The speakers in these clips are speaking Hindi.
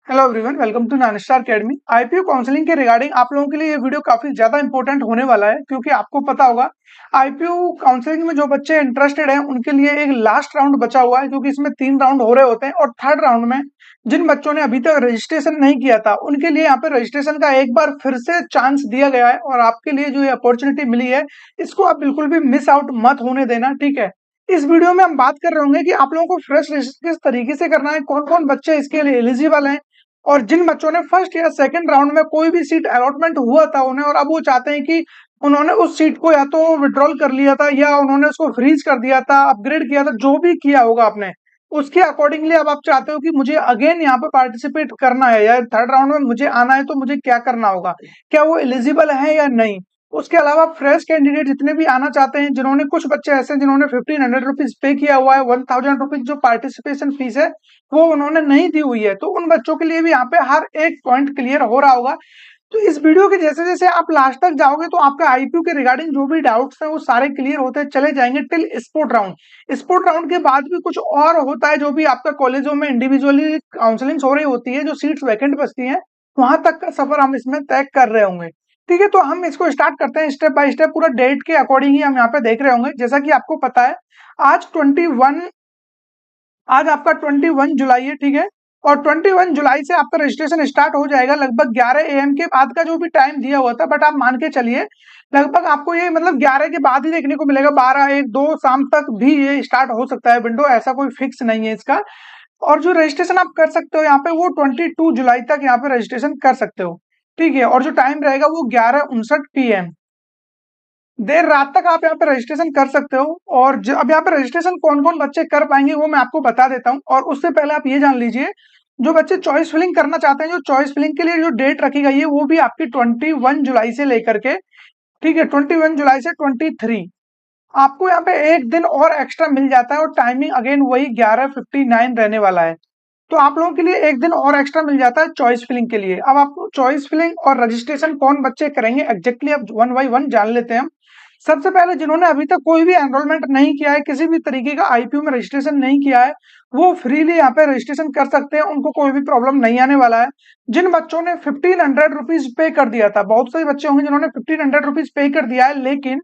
Hello everyone, welcome to Nonstar academy. IPU counselling के रिगार्डिंग आप लोगों के लिए ये वीडियो काफी ज्यादा इंपॉर्टेंट होने वाला है, क्योंकि आपको पता होगा आईपीयू काउंसलिंग में जो बच्चे इंटरेस्टेड हैं उनके लिए एक लास्ट राउंड बचा हुआ है, क्योंकि इसमें 3 राउंड हो रहे होते हैं और थर्ड राउंड में जिन बच्चों ने अभी तक रजिस्ट्रेशन नहीं किया था उनके लिए यहाँ पे रजिस्ट्रेशन का एक बार फिर से चांस दिया गया है। और आपके लिए जो ये अपॉर्चुनिटी मिली है इसको आप बिल्कुल भी मिस आउट मत होने देना, ठीक है। इस वीडियो में हम बात कर रहे होंगे कि आप लोगों को फ्रेश रजिस्ट्रेशन किस तरीके से करना है, कौन कौन बच्चे इसके लिए एलिजिबल हैं, और जिन बच्चों ने फर्स्ट या सेकंड राउंड में कोई भी सीट अलॉटमेंट हुआ था उन्हें, और अब वो चाहते हैं कि उन्होंने उस सीट को या तो विड्रॉल कर लिया था या उन्होंने उसको फ्रीज कर दिया था, अपग्रेड किया था, जो भी किया होगा आपने उसके अकॉर्डिंगली अब आप चाहते हो कि मुझे अगेन यहाँ पे पार्टिसिपेट करना है या थर्ड राउंड में मुझे आना है, तो मुझे क्या करना होगा, क्या वो एलिजिबल है या नहीं। उसके अलावा फ्रेश कैंडिडेट जितने भी आना चाहते हैं, जिन्होंने कुछ बच्चे ऐसे हैं जिन्होंने 1500 रुपीज पे किया हुआ है, 1000 रुपीज जो पार्टिसिपेशन फीस है वो उन्होंने नहीं दी हुई है, तो उन बच्चों के लिए भी यहाँ पे हर एक पॉइंट क्लियर हो रहा होगा। तो इस वीडियो के जैसे जैसे आप लास्ट तक जाओगे तो आपका आईपीयू के रिगार्डिंग जो भी डाउट्स हैं वो सारे क्लियर होते चले जाएंगे till sport round. Sport round के बाद भी कुछ और होता है, जो भी आपका कॉलेजों में इंडिविजुअली काउंसलिंग हो रही होती है, जो सीट्स वैकेंट बचती हैं वहां तक का सफर हम इसमें तय कर रहे होंगे। ठीक है, तो हम इसको स्टार्ट करते हैं स्टेप बाय स्टेप, पूरा डेट के अकॉर्डिंग ही हम यहाँ पे देख रहे होंगे। जैसा कि आपको पता है आज 21 आज आपका 21 जुलाई है, ठीक है। और 21 जुलाई से आपका रजिस्ट्रेशन स्टार्ट हो जाएगा लगभग 11 AM के बाद का जो भी टाइम दिया हुआ था, बट आप मान के चलिए लगभग आपको ये मतलब 11 के बाद ही देखने को मिलेगा, 12, 1, 2 शाम तक भी ये स्टार्ट हो सकता है विंडो, ऐसा कोई फिक्स नहीं है इसका। और जो रजिस्ट्रेशन आप कर सकते हो यहाँ पे वो 22 जुलाई तक यहाँ पे रजिस्ट्रेशन कर सकते हो, ठीक है। और जो टाइम रहेगा वो 11:59 PM, देर रात तक आप यहाँ पे रजिस्ट्रेशन कर सकते हो। और अब यहाँ पे रजिस्ट्रेशन कौन कौन बच्चे कर पाएंगे वो मैं आपको बता देता हूँ, और उससे पहले आप ये जान लीजिए जो बच्चे चॉइस फिलिंग करना चाहते हैं, जो चॉइस फिलिंग के लिए जो डेट रखी गई है वो भी आपकी 21 जुलाई से लेकर के, ठीक है, 21 जुलाई से 23, आपको यहाँ पे एक दिन और एक्स्ट्रा मिल जाता है, और टाइमिंग अगेन वही 11:59 रहने वाला है। तो आप लोगों के लिए एक दिन और एक्स्ट्रा मिल जाता है चॉइस फिलिंग के लिए। अब आपको चॉइस फिलिंग और रजिस्ट्रेशन कौन बच्चे करेंगे एग्जैक्टली अब वन बाई वन जान लेते हैं हम। सबसे पहले जिन्होंने अभी तक कोई भी एनरोलमेंट नहीं किया है, किसी भी तरीके का आईपीयू में रजिस्ट्रेशन नहीं किया है, वो फ्रीली यहाँ पे रजिस्ट्रेशन कर सकते हैं, उनको कोई भी प्रॉब्लम नहीं आने वाला है। जिन बच्चों ने 1500 रुपीज पे कर दिया था, बहुत सारे बच्चे होंगे जिन्होंने 1500 रुपीज पे कर दिया है, लेकिन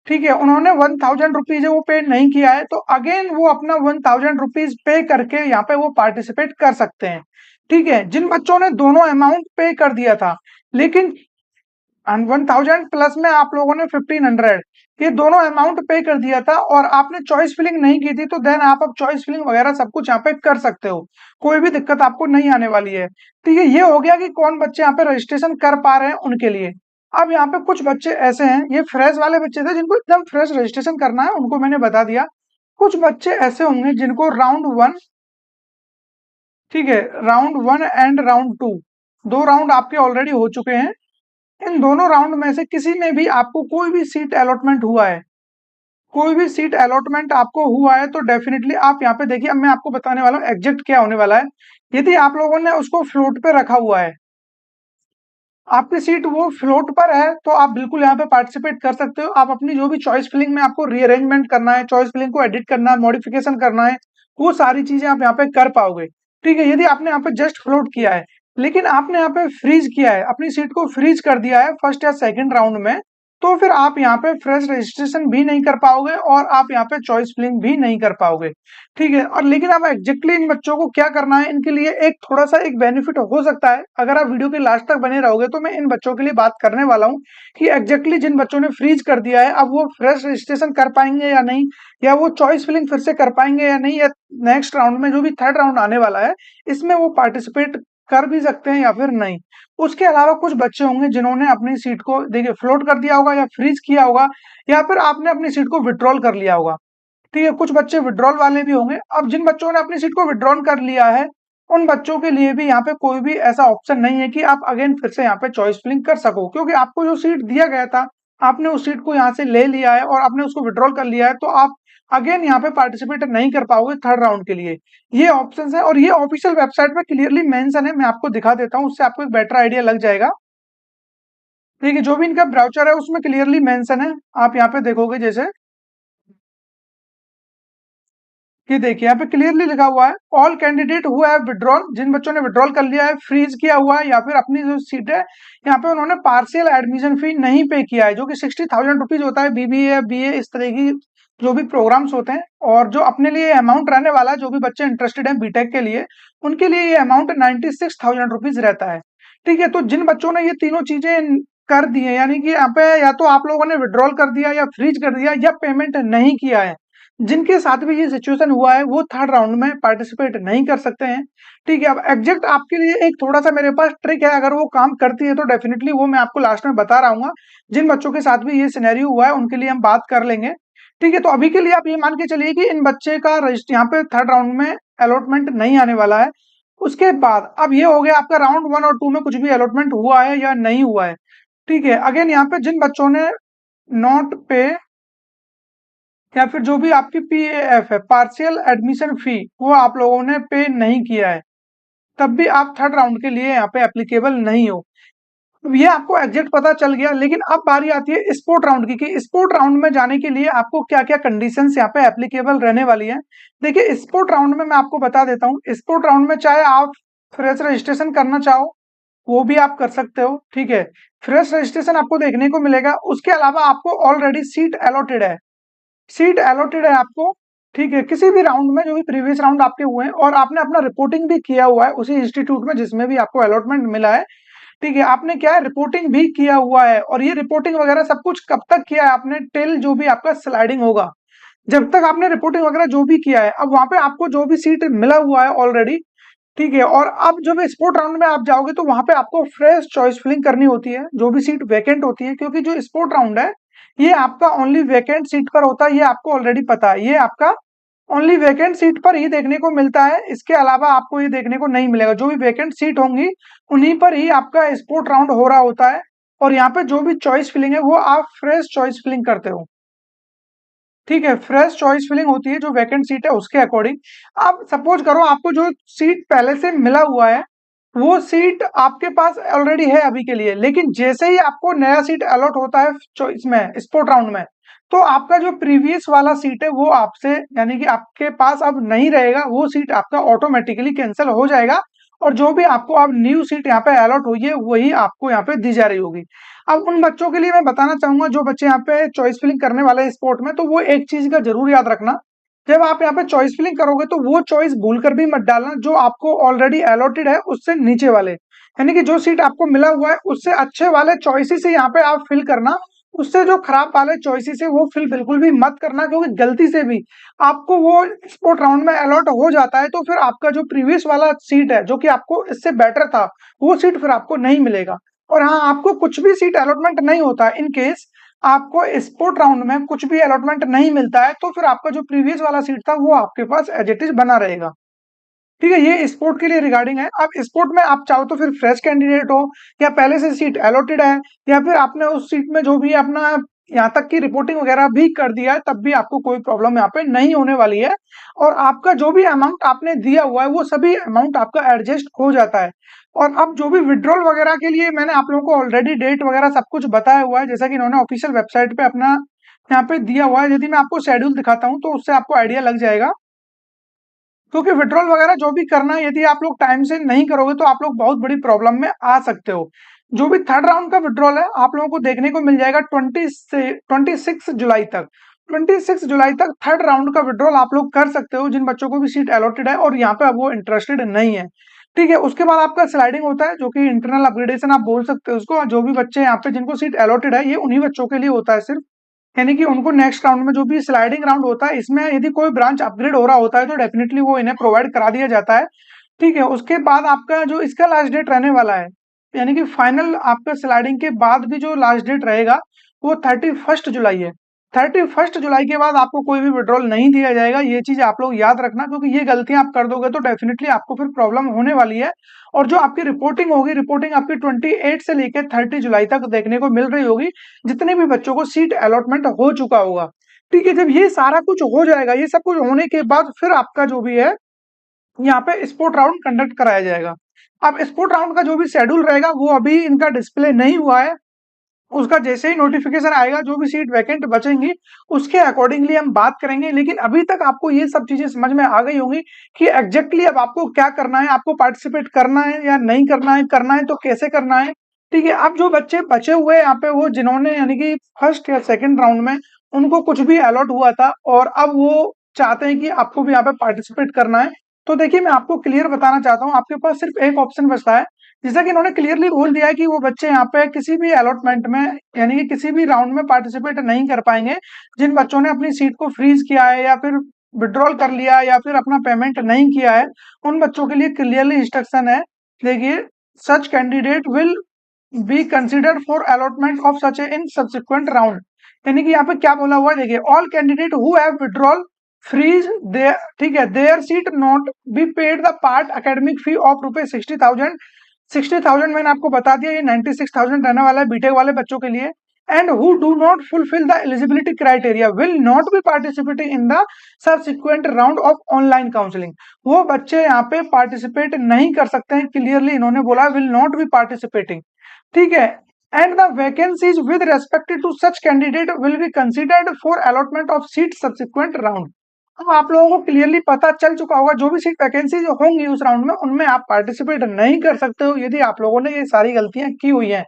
ठीक है उन्होंने 1000 रुपीज वो पे नहीं किया है, तो अगेन वो अपना 1000 रुपीज पे करके यहाँ पे वो पार्टिसिपेट कर सकते हैं। ठीक है, जिन बच्चों ने दोनों अमाउंट पे कर दिया था, लेकिन 1000 प्लस में आप लोगों ने 1500, ये दोनों अमाउंट पे कर दिया था और आपने चॉइस फिलिंग नहीं की थी, तो देन आप अब चॉइस फिलिंग वगैरह सब कुछ यहाँ पे कर सकते हो, कोई भी दिक्कत आपको नहीं आने वाली है। ठीक है, ये हो गया कि कौन बच्चे यहाँ पे रजिस्ट्रेशन कर पा रहे हैं उनके लिए। अब यहाँ पे कुछ बच्चे ऐसे हैं, ये फ्रेश वाले बच्चे थे जिनको एकदम फ्रेश रजिस्ट्रेशन करना है, उनको मैंने बता दिया। कुछ बच्चे ऐसे होंगे जिनको राउंड 1, ठीक है, राउंड 1 एंड राउंड 2, 2 राउंड आपके ऑलरेडी हो चुके हैं। इन दोनों राउंड में से किसी में भी आपको कोई भी सीट अलॉटमेंट हुआ है, कोई भी सीट अलॉटमेंट आपको हुआ है, तो डेफिनेटली आप यहाँ पे देखिए, अब मैं आपको बताने वाला हूँ एग्जैक्ट क्या होने वाला है। यदि आप लोगों ने उसको फ्लोट पे रखा हुआ है, आपकी सीट वो फ्लोट पर है, तो आप बिल्कुल यहाँ पे पार्टिसिपेट कर सकते हो। आप अपनी जो भी चॉइस फिलिंग में आपको रीअरेंजमेंट करना है, चॉइस फिलिंग को एडिट करना है, मॉडिफिकेशन करना है, वो सारी चीजें आप यहाँ पे कर पाओगे। ठीक है, यदि आपने यहाँ पे जस्ट फ्लोट किया है, लेकिन आपने यहाँ पे फ्रीज किया है, अपनी सीट को फ्रीज कर दिया है फर्स्ट या सेकंड राउंड में, तो फिर आप यहाँ पे फ्रेश रजिस्ट्रेशन भी नहीं कर पाओगे और आप यहाँ पे चॉइस फिलिंग भी नहीं कर पाओगे। ठीक है, और लेकिन अब एग्जैक्टली इन बच्चों को क्या करना है, इनके लिए एक थोड़ा सा एक बेनिफिट हो सकता है, अगर आप वीडियो के लास्ट तक बने रहोगे तो मैं इन बच्चों के लिए बात करने वाला हूँ कि एग्जैक्टली जिन बच्चों ने फ्रीज कर दिया है अब वो फ्रेश रजिस्ट्रेशन कर पाएंगे या नहीं, या वो चॉइस फिलिंग फिर से कर पाएंगे या नहीं, या नेक्स्ट राउंड में जो भी थर्ड राउंड आने वाला है इसमें वो पार्टिसिपेट कर भी सकते हैं या फिर नहीं। उसके अलावा कुछ बच्चे होंगे जिन्होंने अपनी सीट को देखिए फ्लोट कर दिया होगा या फ्रीज किया होगा, या फिर आपने अपनी सीट को विड्रॉल कर लिया होगा। ठीक है, कुछ बच्चे विड्रॉल वाले भी होंगे। अब जिन बच्चों ने अपनी सीट को विड्रॉल कर लिया है उन बच्चों के लिए भी यहाँ पे कोई भी ऐसा ऑप्शन नहीं है कि आप अगेन फिर से यहाँ पे चॉइस फिलिंग कर सको, क्योंकि आपको जो सीट दिया गया था आपने उस सीट को यहाँ से ले लिया है और आपने उसको विड्रॉल कर लिया है, तो आप अगेन यहाँ पे पार्टिसिपेट नहीं कर पाओगे थर्ड राउंड के लिए। ये ऑप्शन है और ये ऑफिशियल वेबसाइट पे क्लियरली मेंशन है, मैं आपको दिखा देता हूँ, उससे आपको एक बेटर आइडिया लग जाएगा। ठीक है, जो भी इनका ब्राउचर है उसमें क्लियरली मेंशन है, आप यहाँ पे देखोगे जैसे, ये देखिए यहाँ पे क्लियरली लिखा हुआ है all candidate who have withdrawal, जिन बच्चों ने विड्रॉल कर लिया है, फ्रीज किया हुआ है या फिर अपनी जो सीट है यहाँ पे उन्होंने पार्शियल एडमिशन फी नहीं पे किया है, जो कि 60,000 रुपीज होता है बीबीए बीए इस तरह की जो भी प्रोग्राम्स होते हैं। और जो अपने लिए अमाउंट रहने वाला है, जो भी बच्चे इंटरेस्टेड हैं बीटेक के लिए, उनके लिए ये अमाउंट 96,000 रुपीज रहता है। ठीक है, तो जिन बच्चों ने ये तीनों चीजें कर दी है, यानी कि यहाँ पे या तो आप लोगों ने विड्रॉल कर दिया या फ्रीज कर दिया या पेमेंट नहीं किया है, जिनके साथ भी ये सिचुएशन हुआ है वो थर्ड राउंड में पार्टिसिपेट नहीं कर सकते हैं। ठीक है, अब एग्जैक्ट आपके लिए एक थोड़ा सा मेरे पास ट्रिक है, अगर वो काम करती है तो डेफिनेटली वो मैं आपको लास्ट में बता रहा हूँ। जिन बच्चों के साथ भी ये सिनेरियो हुआ है उनके लिए हम बात कर लेंगे। ठीक है, तो अभी के लिए आप ये मान के चलिए कि इन बच्चे का रजिस्टर यहाँ पे थर्ड राउंड में अलॉटमेंट नहीं आने वाला है। उसके बाद अब ये हो गया आपका राउंड 1 और 2 में कुछ भी अलॉटमेंट हुआ है या नहीं हुआ है। ठीक है, अगेन यहाँ पे जिन बच्चों ने नॉट पे या फिर जो भी आपकी पीएएफ है, पार्शियल एडमिशन फी, वो आप लोगों ने पे नहीं किया है, तब भी आप थर्ड राउंड के लिए यहाँ पे एप्लीकेबल नहीं हो। ये आपको एग्जैक्ट पता चल गया, लेकिन अब बारी आती है स्पोर्ट राउंड की कि स्पोर्ट राउंड में जाने के लिए आपको क्या क्या कंडीशंस यहाँ पे एप्लीकेबल रहने वाली है। देखिए, स्पोर्ट राउंड में मैं आपको बता देता हूँ, स्पोर्ट राउंड में चाहे आप फ्रेश रजिस्ट्रेशन करना चाहो वो भी आप कर सकते हो। ठीक है, फ्रेश रजिस्ट्रेशन आपको देखने को मिलेगा। उसके अलावा आपको ऑलरेडी सीट अलॉटेड है, सीट अलॉटेड है आपको। ठीक है, किसी भी राउंड में जो भी प्रीवियस राउंड आपके हुए हैं और आपने अपना रिपोर्टिंग भी किया हुआ है उसी इंस्टीट्यूट में जिसमें भी आपको अलॉटमेंट मिला है। ठीक है, आपने क्या है, रिपोर्टिंग भी किया हुआ है, और ये रिपोर्टिंग वगैरह सब कुछ कब तक किया है आपने, टिल जो भी आपका स्लाइडिंग होगा, जब तक आपने रिपोर्टिंग वगैरह जो भी किया है। अब वहां पे आपको जो भी सीट मिला हुआ है ऑलरेडी, ठीक है, और अब जब स्पोर्ट राउंड में आप जाओगे तो वहां पे आपको फ्रेश चॉइस फिलिंग करनी होती है, जो भी सीट वैकेंट होती है, क्योंकि जो स्पोर्ट राउंड है ये आपका ओनली वैकेंट सीट पर होता है, ये आपको ऑलरेडी पता है, ये आपका ओनली वैकेंट सीट पर ही देखने को मिलता है। इसके अलावा आपको ये देखने को नहीं मिलेगा, जो भी वैकेंट सीट होंगी उन्हीं पर ही आपका स्पोर्ट राउंड हो रहा होता है। और यहाँ पे जो भी चॉइस फिलिंग है वो आप फ्रेश चॉइस फिलिंग करते हो। ठीक है, फ्रेश चॉइस फिलिंग होती है जो वैकेंट सीट है उसके अकॉर्डिंग। अब सपोज करो आपको जो सीट पहले से मिला हुआ है वो सीट आपके पास ऑलरेडी है अभी के लिए, लेकिन जैसे ही आपको नया सीट अलॉट होता है चॉइस में स्पोर्ट राउंड में, तो आपका जो प्रीवियस वाला सीट है वो आपसे यानी कि आपके पास अब नहीं रहेगा, वो सीट आपका ऑटोमेटिकली कैंसिल हो जाएगा। और जो भी आपको अब न्यू सीट यहाँ पे अलॉट हुई है वही आपको यहाँ पे दी जा रही होगी। अब उन बच्चों के लिए मैं बताना चाहूंगा जो बच्चे यहाँ पे चॉइस फिलिंग करने वाले हैं स्पोर्ट में, तो वो एक चीज का जरूर याद रखना, जब आप यहाँ पे चॉइस फिलिंग करोगे तो वो चॉइस भूल कर भी मत डालना जो आपको ऑलरेडी अलॉटेड है उससे नीचे वाले, यानी कि जो सीट आपको मिला हुआ है उससे अच्छे वाले चॉइसेस से यहाँ पे आप फिल करना। उससे जो खराब वाले चॉइसेस है वो फिल बिल्कुल भी मत करना, क्योंकि गलती से भी आपको वो स्पोर्ट राउंड में अलॉट हो जाता है तो फिर आपका जो प्रीवियस वाला सीट है जो कि आपको इससे बेटर था वो सीट फिर आपको नहीं मिलेगा। और हाँ, आपको कुछ भी सीट अलॉटमेंट नहीं होता, इन केस आपको स्पोर्ट राउंड में कुछ भी अलॉटमेंट नहीं मिलता है तो फिर आपका जो प्रीवियस वाला सीट था वो आपके पास एज इट इज बना रहेगा। ठीक है, ये स्पोर्ट के लिए रिगार्डिंग है। अब स्पोर्ट में आप चाहो तो फिर फ्रेश कैंडिडेट हो या पहले से सीट अलॉटेड है या फिर आपने उस सीट में जो भी अपना यहाँ तक की रिपोर्टिंग वगैरह भी कर दिया है, तब भी आपको कोई प्रॉब्लम यहाँ पे नहीं होने वाली है। और आपका जो भी अमाउंट आपने दिया हुआ है वो सभी अमाउंट आपका एडजस्ट हो जाता है। और अब जो भी विड्रॉल वगैरह के लिए मैंने आप लोगों को ऑलरेडी डेट वगैरह सब कुछ बताया हुआ है, जैसा कि इन्होंने ऑफिशियल वेबसाइट पे अपना यहाँ पे दिया हुआ है। यदि मैं आपको शेड्यूल दिखाता हूँ तो उससे आपको आइडिया लग जाएगा, क्योंकि विड्रॉल वगैरह जो भी करना है यदि आप लोग टाइम से नहीं करोगे तो आप लोग बहुत बड़ी प्रॉब्लम में आ सकते हो। जो भी थर्ड राउंड का विड्रॉल है आप लोगों को देखने को मिल जाएगा 26 जुलाई तक। 26 जुलाई तक थर्ड राउंड का विड्रॉल आप लोग कर सकते हो जिन बच्चों को भी सीट अलॉटेड है और यहाँ पे अब वो इंटरेस्टेड नहीं है। ठीक है, उसके बाद आपका स्लाइडिंग होता है जो कि इंटरनल अपग्रेडेशन आप बोल सकते हो उसको। जो भी बच्चे यहाँ पे जिनको सीट अलॉटेड है ये उन्हीं बच्चों के लिए होता है सिर्फ, यानी कि उनको नेक्स्ट राउंड में जो भी स्लाइडिंग राउंड होता है इसमें यदि कोई ब्रांच अपग्रेड हो रहा होता है तो डेफिनेटली वो इन्हें प्रोवाइड करा दिया जाता है। ठीक है, उसके बाद आपका जो इसका लास्ट डेट रहने वाला है, यानी कि फाइनल आपका स्लाइडिंग के बाद भी जो लास्ट डेट रहेगा वो 31 जुलाई है। 31 जुलाई के बाद आपको कोई भी विड्रॉल नहीं दिया जाएगा, ये चीज आप लोग याद रखना, क्योंकि ये गलतियां आप कर दोगे तो डेफिनेटली आपको फिर प्रॉब्लम होने वाली है। और जो आपकी रिपोर्टिंग होगी, रिपोर्टिंग आपकी 28 से लेकर 30 जुलाई तक देखने को मिल रही होगी, जितने भी बच्चों को सीट अलॉटमेंट हो चुका होगा। ठीक है, जब ये सारा कुछ हो जाएगा, ये सब कुछ होने के बाद फिर आपका जो भी है यहाँ पे स्पोर्ट राउंड कंडक्ट कराया जाएगा। अब स्पोर्ट राउंड का जो भी शेड्यूल रहेगा वो अभी इनका डिस्प्ले नहीं हुआ है, उसका जैसे ही नोटिफिकेशन आएगा, जो भी सीट वैकेंट बचेंगी उसके अकॉर्डिंगली हम बात करेंगे। लेकिन अभी तक आपको ये सब चीजें समझ में आ गई होंगी कि एग्जैक्टली अब आपको क्या करना है, आपको पार्टिसिपेट करना है या नहीं करना है तो कैसे करना है। ठीक है, अब जो बच्चे बचे हुए यहाँ पे, वो जिन्होंने यानी कि फर्स्ट या सेकंड राउंड में उनको कुछ भी अलॉट हुआ था और अब वो चाहते हैं कि आपको भी यहाँ पे पार्टिसिपेट करना है, तो देखिए मैं आपको क्लियर बताना चाहता हूँ, आपके पास सिर्फ एक ऑप्शन बचता है। जैसा कि इन्होंने क्लियरली बोल दिया है कि वो बच्चे यहाँ पे किसी भी अलॉटमेंट में यानी कि किसी भी राउंड में पार्टिसिपेट नहीं कर पाएंगे। जिन बच्चों ने अपनी सीट को फ्रीज किया है या फिर विड्रॉल कर लिया है या फिर अपना पेमेंट नहीं किया है, उन बच्चों के लिए क्लियरली इंस्ट्रक्शन है। देखिए, such candidate will be considered for allotment of such a in subsequent round. यानी कि यहाँ पे क्या बोला हुआ है, देखिए, all candidate who have withdrawal freeze there, ठीक है, there seat not be paid the part academic fee of ₹60,000। 60,000 मैंने आपको बता दिया, ये 96,000 रहने वाला है बीटेक वाले बच्चों के लिए। And who do not fulfil the eligibility criteria will not be participating in the subsequent round of online counselling. वो बच्चे यहाँ पे पार्टिसिपेट नहीं कर सकते हैं, क्लियरली इन्होंने बोला विल नॉट बी पार्टिसिपेटिंग। ठीक है, and the vacancies with respect to such candidate will be considered for allotment of seat subsequent round. अब आप लोगों को क्लियरली पता चल चुका होगा, जो भी सीट वैकेंसी होंगी उस राउंड में, उनमें आप पार्टिसिपेट नहीं कर सकते हो यदि आप लोगों ने ये सारी गलतियां की हुई हैं।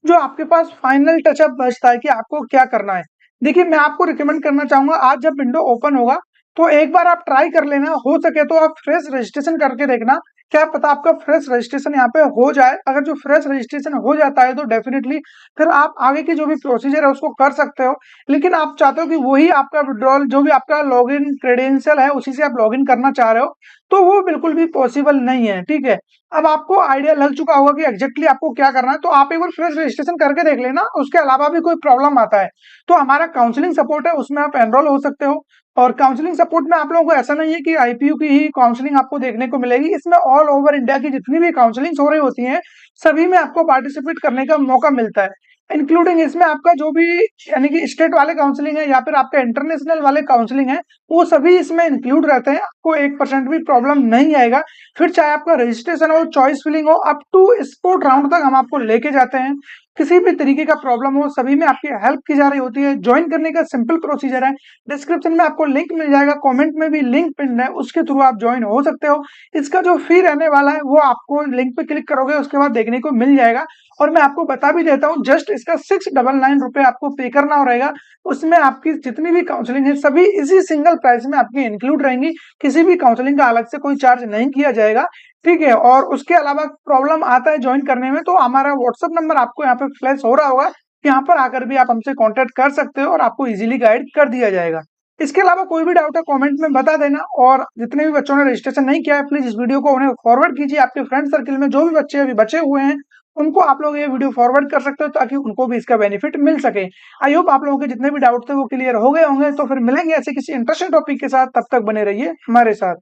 जो आपके पास फाइनल टचअप बचता है कि आपको क्या करना है। देखिए, मैं आपको रिकमेंड करना चाहूंगा, आज जब विंडो ओपन होगा तो एक बार आप ट्राई कर लेना, हो सके तो आप फ्रेश रजिस्ट्रेशन करके देखना, क्या पता आपका फ्रेश रजिस्ट्रेशन यहाँ पे हो जाए। अगर जो फ्रेश रजिस्ट्रेशन हो जाता है तो डेफिनेटली फिर आप आगे की जो भी प्रोसीजर है उसको कर सकते हो। लेकिन आप चाहते हो कि वही आपका विड्रॉल, जो भी आपका लॉगिन क्रेडेंशियल है उसी से आप लॉगिन करना चाह रहे हो, तो वो बिल्कुल भी पॉसिबल नहीं है। ठीक है, अब आपको आइडिया लग चुका होगा कि एग्जैक्टली आपको क्या करना है, तो आप एक बार फ्रेश रजिस्ट्रेशन करके देख लेना। उसके अलावा भी कोई प्रॉब्लम आता है तो हमारा काउंसलिंग सपोर्ट है, उसमें आप एनरोल हो सकते हो। और काउंसलिंग सपोर्ट में आप लोगों को ऐसा नहीं है कि आईपीयू की ही काउंसलिंग आपको देखने को मिलेगी, इसमें ऑल ओवर इंडिया की जितनी भी काउंसलिंग हो रही होती हैं सभी में आपको पार्टिसिपेट करने का मौका मिलता है। इंक्लूडिंग इसमें आपका जो भी यानी कि स्टेट वाले काउंसलिंग है या फिर आपका इंटरनेशनल वाले काउंसलिंग है, वो सभी इसमें इंक्लूड रहते हैं। आपको 1% भी प्रॉब्लम नहीं आएगा। फिर चाहे आपका रजिस्ट्रेशन हो, चॉइस फिलिंग हो, अप टू स्पोर्ट राउंड तक हम आपको लेके जाते हैं। किसी भी तरीके का प्रॉब्लम हो, सभी में आपकी हेल्प की जा रही होती है। ज्वाइन करने का सिंपल प्रोसीजर है, डिस्क्रिप्शन में आपको लिंक मिल जाएगा, कमेंट में भी लिंक पिन है, उसके थ्रू आप ज्वाइन हो सकते हो। इसका जो फी रहने वाला है वो आपको लिंक पे क्लिक करोगे उसके बाद देखने को मिल जाएगा। और मैं आपको बता भी देता हूँ, जस्ट इसका 699 रुपए आपको पे करना रहेगा। उसमें आपकी जितनी भी काउंसलिंग है सभी इसी सिंगल प्राइस में आपकी इंक्लूड रहेंगी, किसी भी काउंसलिंग का अलग से कोई चार्ज नहीं किया जाएगा। ठीक है, और उसके अलावा प्रॉब्लम आता है ज्वाइन करने में तो हमारा व्हाट्सअप नंबर आपको यहाँ पे फ्लैश हो रहा होगा, यहाँ पर आकर भी आप हमसे कांटेक्ट कर सकते हो और आपको इजीली गाइड कर दिया जाएगा। इसके अलावा कोई भी डाउट है कमेंट में बता देना। और जितने भी बच्चों ने रजिस्ट्रेशन नहीं किया है प्लीज इस वीडियो को उन्हें फॉरवर्ड कीजिए, आपके फ्रेंड सर्कल में जो भी बच्चे अभी बचे हुए हैं उनको आप लोग ये वीडियो फॉरवर्ड कर सकते हो ताकि उनको भी इसका बेनिफिट मिल सके। आई होप आप लोगों के जितने भी डाउट थे वो क्लियर हो गए होंगे। तो फिर मिलेंगे ऐसे किसी इंटरेस्टिंग टॉपिक के साथ, तब तक बने रहिए हमारे साथ।